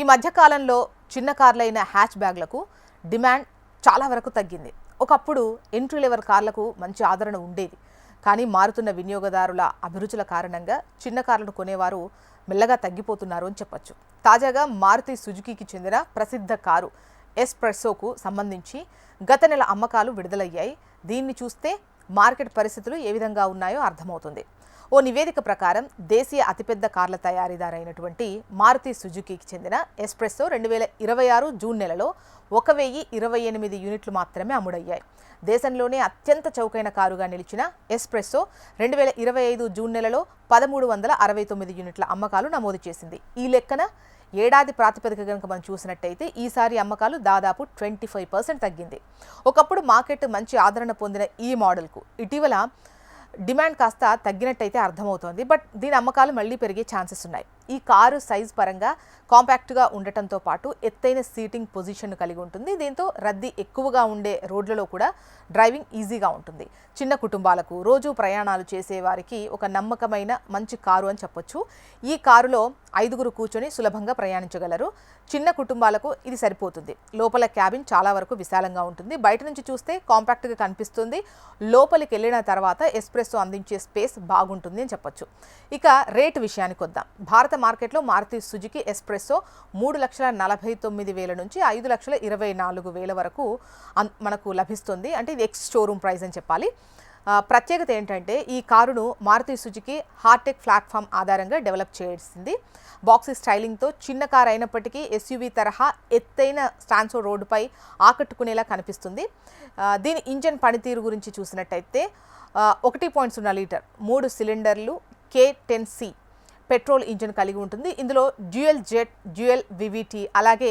ఈ మధ్య కాలంలో చిన్న కార్లైన హ్యాచ్ బ్యాగ్లకు డిమాండ్ చాలా వరకు తగ్గింది. ఒకప్పుడు ఎంట్రీ లెవెల్ కార్లకు మంచి ఆదరణ ఉండేది. కానీ మారుతున్న వినియోగదారుల అభిరుచుల కారణంగా చిన్న కార్లను కొనేవారు మెల్లగా తగ్గిపోతున్నారు అని చెప్పొచ్చు. తాజాగా మారుతి సుజుకీకి చెందిన ప్రసిద్ధ కారు ఎస్ప్రెస్సోకు సంబంధించి గత నెల అమ్మకాలు విడుదలయ్యాయి. దీన్ని చూస్తే మార్కెట్ పరిస్థితులు ఏ విధంగా ఉన్నాయో అర్థమవుతుంది. ఓ నివేదిక ప్రకారం దేశీయ అతిపెద్ద కార్ల తయారీదారైనటువంటి మారుతి సుజుకీకి చెందిన ఎస్ప్రెస్సో 2026 జూన్ నెలలో 1028 యూనిట్లు మాత్రమే అమ్ముడయ్యాయి. దేశంలోనే అత్యంత చౌకైన కారుగా నిలిచిన ఎస్ప్రెస్సో 2025 జూన్ నెలలో 1369 యూనిట్ల అమ్మకాలు నమోదు చేసింది. ఈ లెక్కన ఏడాది ప్రాతిపదిక కనుక మనం చూసినట్టయితే ఈసారి అమ్మకాలు దాదాపు 25% తగ్గింది. ఒకప్పుడు మార్కెట్ మంచి ఆదరణ పొందిన ఈ మోడల్కు ఇటీవల డిమాండ్ కాస్త తగ్గినట్టయితే అర్థమవుతోంది. బట్ దీని అమ్మకాలు మళ్ళీ పెరిగే ఛాన్సెస్ ఉన్నాయి. ఈ కారు సైజ్ పరంగా కాంపాక్ట్గా ఉండటంతో పాటు ఎత్తైన సీటింగ్ పొజిషన్ కలిగి ఉంటుంది. దీంతో రద్దీ ఎక్కువగా ఉండే రోడ్లలో కూడా డ్రైవింగ్ ఈజీగా ఉంటుంది. చిన్న కుటుంబాలకు, రోజు ప్రయాణాలు చేసే వారికి ఒక నమ్మకమైన మంచి కారు అని చెప్పొచ్చు. ఈ కారులో 5గురు కూర్చొని సులభంగా ప్రయాణించగలరు. చిన్న కుటుంబాలకు ఇది సరిపోతుంది. లోపల క్యాబిన్ చాలా వరకు విశాలంగా ఉంటుంది. బయట నుంచి చూస్తే కాంపాక్ట్గా కనిపిస్తుంది. లోపలికి వెళ్ళిన తర్వాత ఎస్ప్రెస్సో అందించే స్పేస్ బాగుంటుంది అని చెప్పొచ్చు. ఇక రేటు విషయానికి వద్దాం. భారత మార్కెట్లో మారుతి సుజుకీ ఎస్ప్రెస్సో 3,49,000 నుంచి 5,24,000 వరకు మనకు లభిస్తుంది. అంటే ఇది ఎక్స్ షోరూమ్ ప్రైస్ అని చెప్పాలి. ప్రత్యేకత ఏంటంటే ఈ కారును మారుతి సుజుకీ హార్టెక్ ప్లాట్ఫామ్ ఆధారంగా డెవలప్ చేసింది. బాక్సీ స్టైలింగ్తో చిన్న కారు అయినప్పటికీ ఎస్యూవీ తరహా ఎత్తైన స్టాన్సో రోడ్డుపై ఆకట్టుకునేలా కనిపిస్తుంది. దీని ఇంజన్ పనితీరు గురించి చూసినట్టయితే 1.0 లీటర్ 3 సిలిండర్లు K10C పెట్రోల్ ఇంజిన్ కలిగి ఉంటుంది. ఇందులో డ్యూయల్ జెట్, డ్యూయల్ వివిటి, అలాగే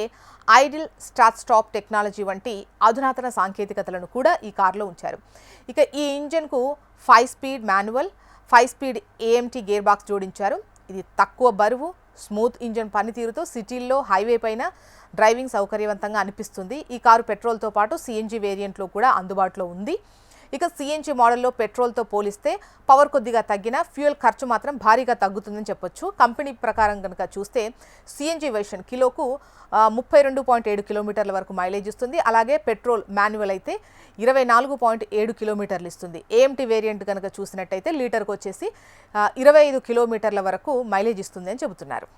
ఐడిల్ స్టార్ట్ స్టాప్ టెక్నాలజీ వంటి అధునాతన సాంకేతికతలను కూడా ఈ కారులో ఉంచారు. ఇక ఈ ఇంజిన్కు 5 speed manual, 5 speed AMT gear box జోడించారు. ఇది తక్కువ బరువు, స్మూత్ ఇంజిన్ పనితీరుతో సిటీల్లో, హైవే పైన డ్రైవింగ్ సౌకర్యవంతంగా అనిపిస్తుంది. ఈ కారు పెట్రోల్తో పాటు CNG వేరియంట్లో కూడా అందుబాటులో ఉంది. ఇక CNG మోడల్లో పెట్రోల్తో పోలిస్తే పవర్ కొద్దిగా తగ్గిన ఫ్యూయల్ ఖర్చు మాత్రం భారీగా తగ్గుతుందని చెప్పొచ్చు. కంపెనీ ప్రకారం కనుక చూస్తే CNG వెర్షన్ కిలోకు 32.7 కిలోమీటర్ల వరకు మైలేజ్ ఇస్తుంది. అలాగే పెట్రోల్ మాన్యువల్ అయితే 24.7 కిలోమీటర్లు ఇస్తుంది. AMT వేరియంట్ కనుక చూసినట్టయితే లీటర్కు వచ్చేసి 25 కిలోమీటర్ల వరకు మైలేజ్ ఇస్తుంది అని చెబుతున్నారు.